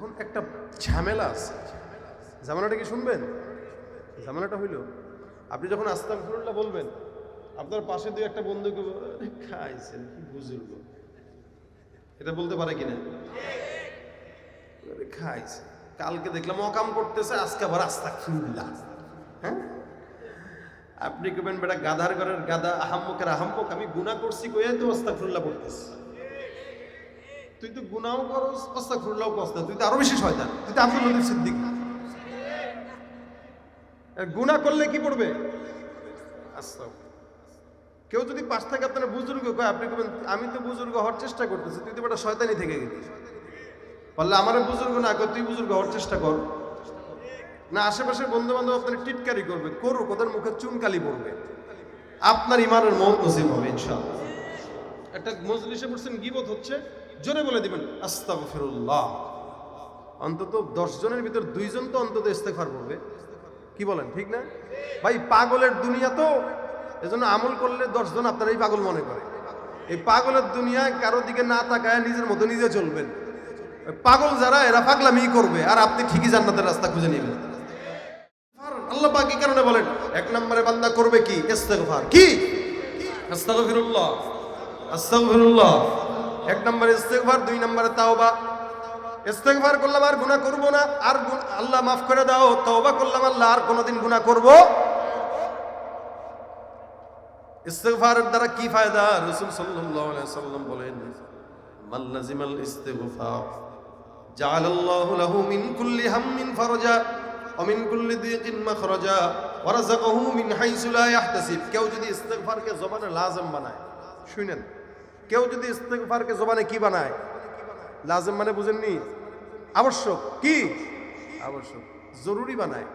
এখন একটা ঝামেলা আছে, ঝামেলাটা কি শুনবেন? ঝামেলাটা হইল, আপনি যখন আস্তাগফিরুল্লাহ বলবেন, আপনার পাশে দুই একটা বন্ধুকে খাইছেন কি বুজুর্গ, এটা বলতে পারে কিনা? খাইছে, কালকে দেখলাম অকাম করতেছে, আজকে আবার আস্তাগফিরুল্লাহ। হ্যাঁ, আপনি কবেন বেটা গাধার ঘরের গাধা, আহাম্মকের আহাম্মক, আমি গুনাহ করছি কইয়া তো আস্তাগফিরুল্লাহ পড়তেছ। তুই তো গুনাহও করস, আস্তাগফিরুল্লাহও করস না, তুই তো আরো বেশি শয়তান, তুই তো আব্দুল লতিফ সিদ্দিক। গুনাহ করলে কি পড়বে? আস্তাগফিরুল্লাহ। কেউ যদি পাশ থেকে আপনার বুজুর্গ কয়, আপনি কবেন আমি তো বুজুর্গ হওয়ার চেষ্টা করতেছি, তুই তো বেটা শয়তানি থেকে গেলি। বললে আমারে বুজুর্গ না কর, তুই বুজুর্গ হওয়ার চেষ্টা কর না। আশেপাশের বন্ধু বান্ধব আপনার টিটকারি করবে, করুক, ওদের মুখে চুনকালি পড়বে, আপনার ইমানের মওত নসিব হবে ইনশাআল্লাহ। একটা মজলিসে বসছেন, গীবত হচ্ছে, জোরে বলে দিবেন আস্তাগফিরুল্লাহ। অন্তত 10 জনের ভিতর 2 জন তো অন্তত ইস্তেগফার করবে। কি বলেন, ঠিক না ভাই? পাগলের দুনিয়া তো, এজন্য আমল করলে 10 জন আপনারাই পাগল মনে করে। এই পাগলের দুনিয়ায় কারো দিকে না তাকায় নিজের মতো নিজে চলবেন। পাগল যারা, এরা পাগলামি করবে, আর আপনি ঠিকই জান্নাতের রাস্তা খুঁজে নেবেন। আল্লাহ পাক কি কারণে বলেন? 1 নম্বরে বান্দা করবে কি? ইস্তেগফার। কি? আস্তাগফিরুল্লাহ, আস্তাগফিরুল্লাহ। 1 নম্বরে ইস্তেগফার, 2 নম্বরে তাওবা। ইস্তেগফার করলাম আর গুনাহ করব না, আর আল্লাহ মাফ করে দাও। তওবা করলাম, আল্লাহ আর কোনোদিন গুনাহ করব। ইস্তেগফারের দ্বারা কি ফায়দা? রাসূল সাল্লাল্লাহু আলাইহি ওয়াসাল্লাম বলেন, মান লাজিমাল ইস্তিগফার জাআলাল্লাহু লাহু মিন কুল্লি হাম্মিন ফারজা ওয়া মিন কুল্লি দিকিন মাখরাজা ওয়া রাযাকাহু মিন হাইসু লা ইয়াহতাসিব। কেউ যদি ইস্তেগফারকে জবানে লাজম বানায়, শুনেন, কেউ যদি ইস্তেগফারকে জবানে কি বানায়? লাজম মানে বুঝেননি? আবশ্যক। কি? আবশ্যক, জরুরি বানায়।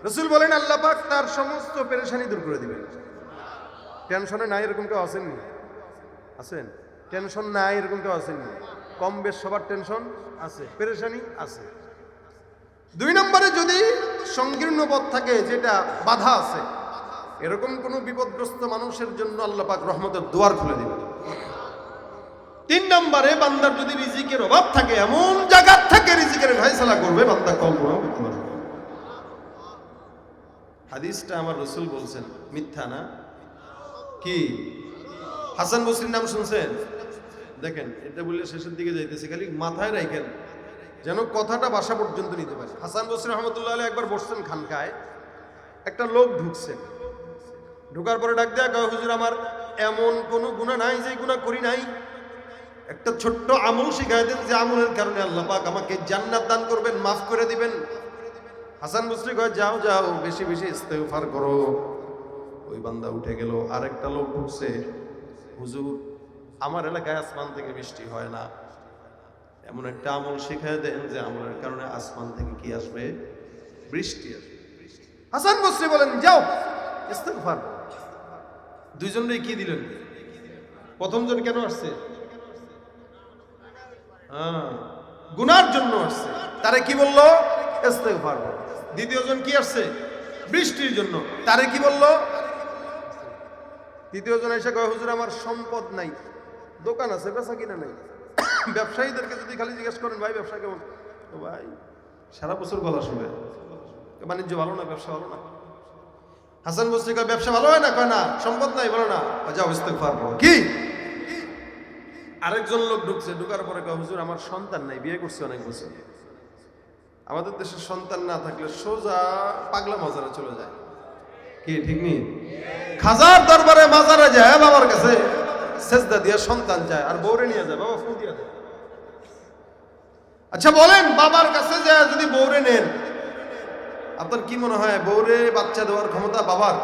রাসূল বলেন আল্লাহ পাক তার সমস্ত পেরেশানি দূর করে দিবেন। টেনশনে নাই এরকম কেউ আছেননি? আছেন? টেনশন নাই এরকম কেউ আছেননি? কম বেশ সবার টেনশন আছে, পেরেশানি আছে। 2 নম্বরে যদি সংকীর্ণ পথ থাকে, যেটা বাধা আছে, এরকম কোন বিপদগ্রস্ত মানুষের জন্য আল্লাহ পাক রহমতের দুয়ার খুলে দিবেন। 3 নম্বরে বান্দার যদি রিজিকের অভাব থাকে, এমন জায়গা থেকে রিজিকের ফয়সালা করবে বান্দা কল্পনা করতে পারবে না। হাদিসটা আমার রাসূল বলছেন, মিথ্যা না। কি? হাসান বসরির নাম শুনছেন? দেখেন, এটা বললে শেষের দিকে যাইতেছে, খালি মাথায় রাখেন যেন কথাটা বাসা পর্যন্ত নিতে পারে। হাসান বসরি রহমতুল্লাহ আলাইহি একবার বসছেন খানকায়, একটা লোক ঢুকছে, ঢোকার পরে ডাক দেয়া কয়, হুজুর আমার এমন কোনো গুনাহ নাই যে গুনাহ করি নাই, একটা ছোট্ট আমল শিখাই দেন যে আমলের কারণে আল্লাহ পাক আমাকে জান্নাত দান করবেন, মাফ করে দিবেন। হাসান বসরি কয়, যাও যাও, বেশি বেশি ইস্তেগফার করো। ওই বান্দা উঠে গেল। আরেকটা লোক ঢুকছে, হুজুর আমার এলাকায় আসমান থেকে বৃষ্টি হয় না, এমন একটা আমল শিখায় দেন যে আমলের কারণে আসমান থেকে কি আসবে? বৃষ্টি আসবে। হাসান বসরি বলেন, যাও ইস্তেগফার। 2 জনেরই কি দিলেন? প্রথম জন কেন আসছে? গুনার জন্য আসছে, তারে কি বললো? ইস্তেগফার। দ্বিতীয় জন কি আসছে? বৃষ্টির জন্য, তারে কি বললো? তৃতীয় জন এসে কয়, হুজুর আমার সম্পদ নাই, দোকান আছে, বেচা কিনা নাই। ব্যবসায়ীদেরকে যদি খালি জিজ্ঞেস করেন, ভাই ব্যবসা কেমন? তো ভাই সারা বছর গলা শুনে, বাণিজ্য ভালো না, ব্যবসা ভালো না। হাসান বসরি কয়, ব্যবসা ভালো হয় না? কয় না। সম্পদ নাই? বলো না। যাও ইস্তেগফার করো। কি? আরেকজন লোক ঢুকছে, ঢুকার পরে কয়, হুজুর আমার সন্তান নাই, বিয়ে করছি অনেক বছর। আমাদের দেশে সন্তান না থাকলে সোজা পাগলা মাজারে চলে যায়। কি ঠিক নেই? খাজার দরবারে মাজারে যায়, বাবার কাছে সেজদা দিয়ে সন্তান যায়, আর বউরে নিয়ে যায়, বাবা ফু দিয়ে দেয়। আচ্ছা বলেন, বাবার কাছে যায় যদি বউরে নেন, আপনার কি মনে হয় বউরে বাচ্চা দেওয়ার ক্ষমতা বাবার?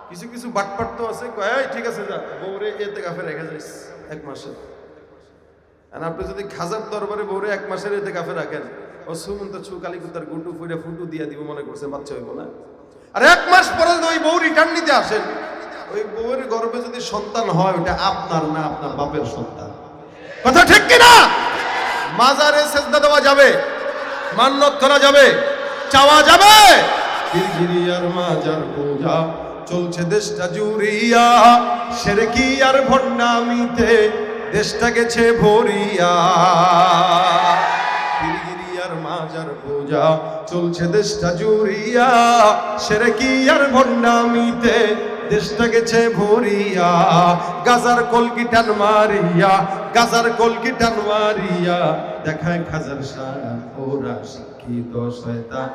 কিছু কিছু বাটপাট তো আছে, কয় ঠিক আছে যা, বউরে ইতিকাফে রেখে যাইস 1 মাসে। আর আপনি যদি খাজার দরবারে বউরে 1 মাসের ইতিকাফে রাখেন, ও সুমন্ত ছু কালিকুতার গুটু ফুইরা ফুটু দিয়া দিব মনে করছে বাচ্চা হইব না। আর 1 মাস পরে ওই বউ রিটার্ন নিতে আসেন, ওই বউয়ের গর্ভে যদি সন্তান হয়, ওটা আপনার না, আপনার বাপের সন্তান। কথা ঠিক কিনা? মাজারে সেজদা দেওয়া যাবে, মান্নত করা যাবে, চাওয়া যাবে। গিরগিরিয়ার মাজার পূজা চলছে দেশটা জুড়িয়া, শিরকি আর ভণ্ডামিতে দেশটা গেছে ভরিয়া। পূজা চলছে দেশটা জুড়িয়া, শিরকি আর ভণ্ডামিতে দেশটা গেছে ভরিয়া। গাজার কলকি টান মারিয়া, গাজার কলকি টান মারিয়া দেখায় খাজার শান। ওরা শিক্ষিত শয়তান,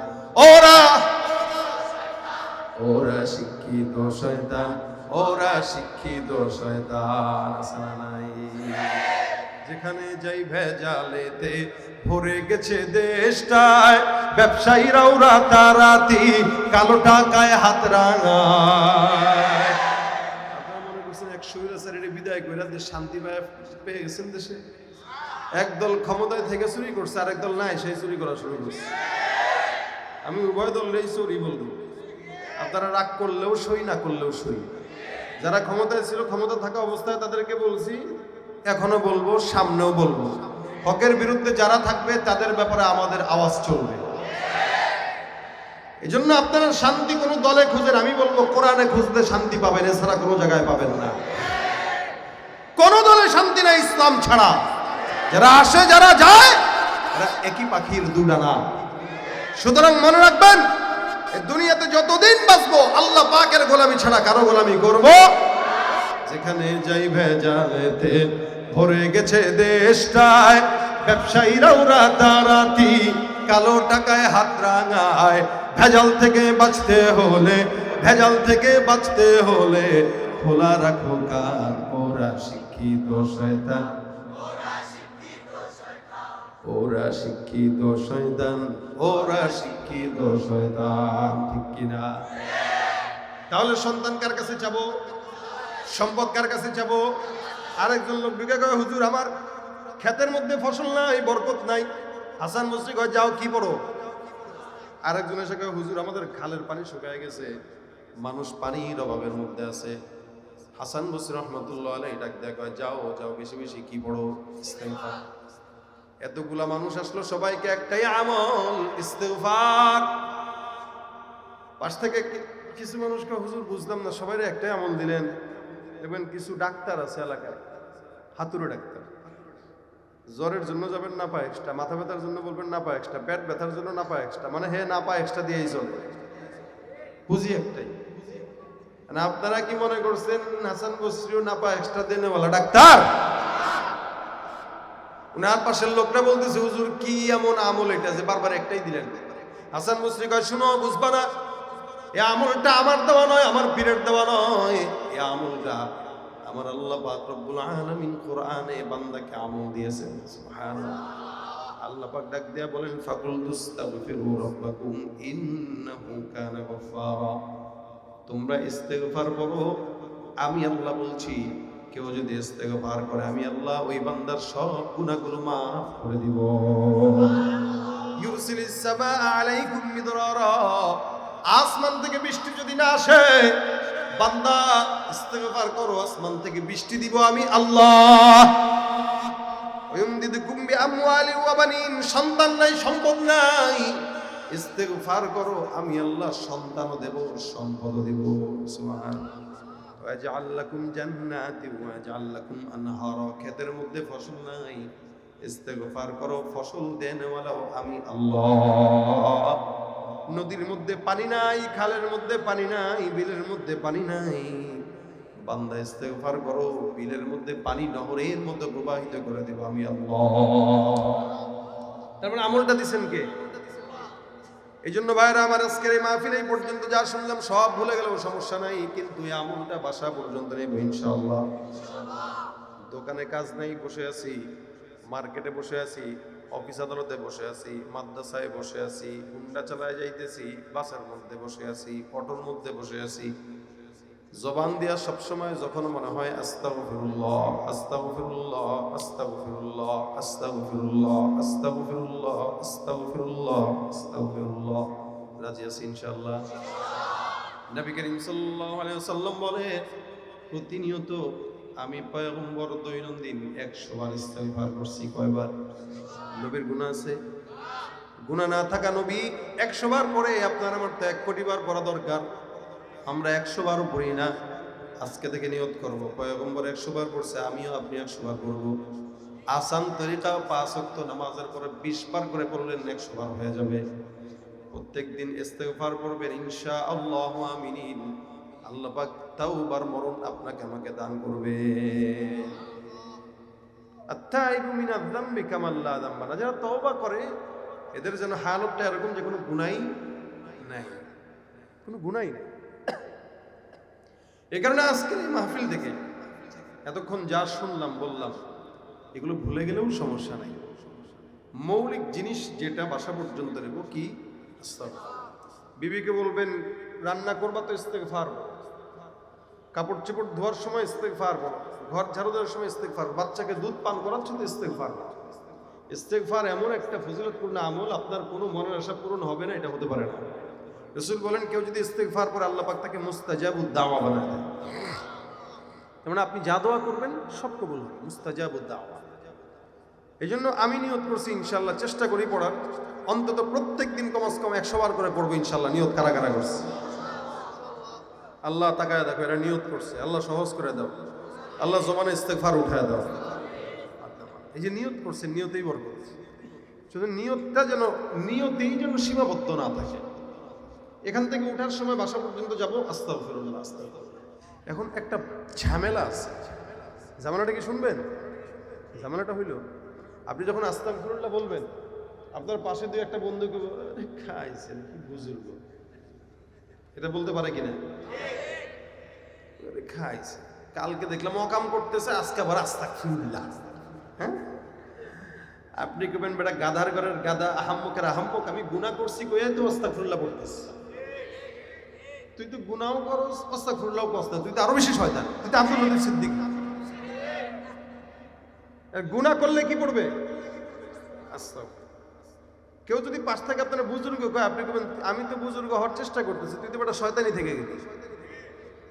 ওরা শিক্ষিত শয়তান, ওরা শিক্ষিত শয়তান। আসনা নাই যেখানে যাই ভেজালেতে ভরে গেছে দেশটায়, ব্যবসায়ীরাও রাতারাতি কালো টাকায় হাত রাঙায়। আপনারা মনে করছেন এক স্বৈরাচারীর বিদায় করে দেশ শান্তি পেয়ে গেছেন দেশে? একদল ক্ষমতায় থেকে চুরি করছে, আর একদল নাই, সেই চুরি করা শুরু করছে। আমি উভয় দলেরই চুরি বলবো, আপনারা রাগ করলেও সই, না করলেও সই। যারা ক্ষমতায় ছিল, ক্ষমতা থাকা অবস্থায় তাদেরকে বলছি, এখনো বলবো, সামনেও বলবো, হকের বিরুদ্ধে যারা থাকবে তাদের ব্যাপারে আমাদের আওয়াজ চলবে। এই জন্য আপনারা শান্তি কোনো দলে খুঁজেন, আমি বলবো কোরআনে খুঁজতে শান্তি পাবেন, এছাড়া কোনো জায়গায় পাবেন না। কোন দলে শান্তি নাই ইসলাম ছাড়া। যারা আসে যারা যায়, এরা একই পাখির দুডানা। সুতরাং মনে রাখবেন, এই দুনিয়াতে যতদিন বাঁচবো আল্লাহ পাকের গোলামি ছাড়া কারো গোলামি করব। যেখানে যাই ভেজালেতে ভরে গেছে দেশটায়, ব্যবসায়ীরাও রাতারাতি কালো টাকায় হাত রাঙায়। ভেজাল থেকে বাঁচতে হলে, ভেজাল থেকে বাঁচতে হলে খোলা রাখো কান। ওরা শিক্ষিত শয়তান, ওরা শিক্ষিত শয়তান, ওরা শিক্ষিত শয়তান। ঠিক কিনা? তাহলে সন্তান কার কাছে যাবো? সম্পদ কার কাছে যাবো? আরেকজন লোক ঢুকে কয়, হুজুর আমার ক্ষেতের মধ্যে ফসল নাই, বরকত নাই। হাসান বসরি কয়, যাও কি পড়ো? আরেকজন এসে কয়, হুজুর আমাদের খালের পানি শুকায় গেছে, মানুষ পানির অভাবের মধ্যে আছে। হাসান বসরি রহমতুল্লাহ আলাইহি ডাক দেয়া কয়, যাও যাও বেশি বেশি কি পড়ো? ইস্তেগফার। এতগুলা মানুষ আসলো, সবাইকে একটাই আমল, ইস্তেগফার। পাশ থেকে কিছু মানুষকে, হুজুর বুঝলাম না, সবাই একটাই আমল দিলেন। দেখবেন কিছু ডাক্তার আছে এলাকায়, হাতুড়ে ডাক্তার। জ্বরের জন্য যাবেন না পায় এক্সট্রা, মাথা ব্যথার জন্য বলবেন না পায় এক্সট্রা, পেট ব্যথার জন্য না পায় এক্সট্রা, মানে হে না পায় এক্সট্রা দিয়েই চলবে। বুঝি একটাই। মানে আপনারা কি মনে করছেন হাসান বসরিও না পায় এক্সট্রা দেনেওয়ালা ডাক্তার? উনার পাশের লোকটা বলতেছে, হুজুর কি এমন আমল এটা যে বারবার একটাই দিলেন? হাসান বসরি কয়, শুনো, বুঝবা না, এই আমলটা আমার দেওয়া নয়, আমার পীরের দেওয়া নয়। এই আমলটা আমার আল্লাহ পাক রব্বুল আলামিন কোরআনে বান্দাকে আমল দিয়েছেন। সুবহানাল্লাহ। আল্লাহ পাক ডাক দিয়া বলেন, ফাকুল তুস্তাগফিরু রাব্বাকুম ইন্নাহু কানা গফফারা। তোমরা ইস্তেগফার করো, আমি আল্লাহ বলছি, কেউ যদি ইস্তেগফার করে আমি আল্লাহ ওই বান্দার সব গুনাহগুলো মাফ করে দিব। ইউরসিলিস সামা আলাইকুম মিদরারা। আসমান থেকে বৃষ্টি যদি না আসে, বান্দা ইস্তেগফার করো, আসমান থেকে বৃষ্টি দিব আমি আল্লাহ। ওয়ায়ুমদিদুকুম বিআমওয়ালি ওয়া বানিন। সন্তান নাই, সম্পদ নাই, ইস্তেগফার করো, আমি আল্লাহ সন্তানও দেব, সম্পদও দেব। সুবহানাল্লাহ। ওয়াজআল লাকুম জান্নাতি ওয়াজআল লাকুম আনহারা। ক্ষেতের মধ্যে ফসল নাই, ইস্তেগফার করো, ফসল দেনওয়ালাও আমি আল্লাহ। নদীর মধ্যে পানি নাই, খালের মধ্যে পানি নাই, বিলের মধ্যে পানি নাই, বান্দা ইস্তেগফার করো, বিলের মধ্যে পানি নহরের মতো প্রবাহিত করে দেব আমি আল্লাহ। তারপরে আমলটা দিছেন কে? এই জন্য ভাইরা আমার, আজকের এই মাহফিল এই পর্যন্ত যা শুনলাম সব ভুলে গেলেও সমস্যা নাই, কিন্তু এই আমলটা বাসা পর্যন্ত নেব ইনশাআল্লাহ। দোকানে কাজ নাই, বসে আছি, মার্কেটে বসে আছি, অফিস আদালতে বসে আছি, মাদ্রাসায় বসে আছি, হুন্ডা চালায় যাইতেছি, বাসের মধ্যে বসে আছি, অটোর মধ্যে বসে আছি, জবান দিয়া সবসময় যখন মনে হয় আস্তাগফিরুল্লাহ আস্তাগফিরুল্লাহ আস্তাগফিরুল্লাহ আস্তাগফিরুল্লাহ আস্তাগফিরুল্লাহ আস্তাগফিরুল্লাহ আস্তাগফিরুল্লাহ, রাজি আছি ইনশাআল্লাহ। নবী করিম সাল্লাল্লাহু আলাইহি ওয়াসাল্লাম বলে, প্রতিনিয়ত আমি পয়গম্বর দৈনন্দিন 100 বার ইস্তেগফার করছি। কয়বার? নবীর গুনাহ আছে? গুনাহ না থাকা নবী 100 বার পরে আপনার আমার তো 1 কোটি বার পড়া দরকার। আমরা 100 বারও পড়ি না। আজকে থেকে নিয়ত করব, পয়গম্বর 100 বার পড়ছে, আমিও আপনি 100 বার পড়ব। আসান তরিকা 5 ওয়াক্ত নামাজের পরে 20 বার করে পড়লেন 100 বার হয়ে যাবে। প্রত্যেকদিন ইস্তেগফার করবেন ইনশাআল্লাহ, আমিন। আল্লাহ পাক তাওবার মরণ আপনাকে আমাকে দান করবে। আত্তাইবু মিনাজ যামবি কামান লা যামবা, যারা তওবা করে এদের যেন হালতটা এরকম যে কোনো গুনাহই নাই, কোনো গুনাহই নেই। এই কারণে আজকের এই মাহফিল থেকে এতক্ষণ যা শুনলাম বললাম এগুলো ভুলে গেলেও সমস্যা নাই। মৌলিক জিনিস যেটা বাসা পর্যন্ত নেব কি, বিবিকে বলবেন রান্না করবা তো ইস্তেগফার, কাপড় চোপড় ধোয়ার সময় ইস্তেগফার বলো, ঘর ঝাড়ু দেওয়ার সময় ইস্তেগফার, বাচ্চাকে দুধ পান করাচ্ছ তো ইস্তেগফার। ইস্তেগফার এমন একটা ফজিলতপূর্ণ আমল, আপনার কোনো মনের আশা পূরণ হবে না এটা হতে পারে না। রাসূল বলেন কেউ যদি ইস্তেগফার করে আল্লাহ পাক তাকে মুস্তাজাবুদ দাওয়া বানায় দেয়। মানে আপনি যা দোয়া করবেন সব কবুল হবে, মুস্তাজাবুদ দাওয়া। এই জন্য আমি নিয়ত করছি ইনশাল্লাহ, চেষ্টা করি পড়ার, অন্তত প্রত্যেক দিন কমাস কম 100 বার করে পড়বো ইনশাল্লাহ। নিয়ত কারা কারা করছে? আল্লাহ তাকায় দেখো এরা নিয়ত করছে, আল্লাহ সহজ করে দাও, আল্লাহ জমানে ইস্তেগফার উঠায় দাও। এই যে নিয়ত করছে, নিয়তেই বরকত। শুধু নিয়তটা যেন, নিয়তেই যেন সীমাবদ্ধ না থাকে। এখান থেকে ওঠার সময় বাসা পর্যন্ত যাবো আস্তাগফিরুল্লাহ আস্তাগফিরুল্লাহ। এখন একটা ঝামেলা আছে, ঝামেলাটা কি শুনবেন? ঝামেলাটা হইল আপনি যখন আস্তাগফিরুল্লাহ বলবেন, আপনার পাশে দুই একটা বন্ধুকে খাইছেন কি বুজুর্গ, এটা বলতে পারে কিনা? খাইছে, কালকে দেখলাম অকাম করতেছে, আজকে আবার আস্তাগফিরুল্লাহ। হ্যাঁ, আপনি কবেন বেটা গাধার ঘরের গাধা, আহাম্মকের আহাম্মক, আমি গুনাহ করছি কইয়া তো আস্তাগফিরুল্লাহ পড়তেছি। তুই তো গুনাহও করস, আস্তাগফিরুল্লাহও করস না, তুই তো আরো বেশি শয়তান, তুই তো আব্দুল লতিফ সিদ্দিক। গুনাহ করলে কি পড়বে? কেউ যদি পাশ থেকে আপনার বুজুর্গ কয়, আপনি কবেন আমি তো বুজুর্গ হওয়ার চেষ্টা করতেছি, তুই তো বেটা শয়তানি থেকে গেলি।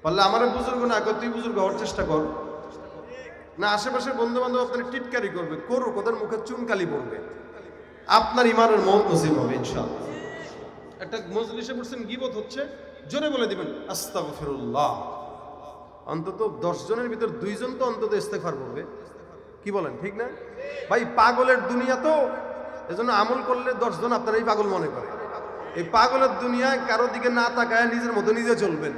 বললে আমার বুজুর্গ না কর, তুই বুজুর্গ হওয়ার চেষ্টা কর না। আশেপাশের বন্ধু বান্ধব আপনার টিটকারি করবে, করুক, ওদের মুখে চুনকালি পড়বে, আপনার ইমানের মওত নসিব হবে ইনশাআল্লাহ। একটা মজলিসে বসছেন, গীবত হচ্ছে, জোরে বলে দিবেন আস্তাগফিরুল্লাহ। অন্তত 10 জনের ভিতর 2 জন তো অন্তত ইস্তেগফার করবে। কি বলেন, ঠিক না ভাই? পাগলের দুনিয়া তো, এজন্য আমল করলে 10 জন আপনারাই পাগল মনে করে। এই পাগলের দুনিয়ায় কারো দিকে না তাকায় নিজের মতো নিজে চলবেন।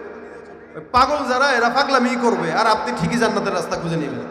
পাগল যারা এরা পাগলামি করবে, আর আপনি ঠিকই জান্নাতের রাস্তা খুঁজে নেবেন।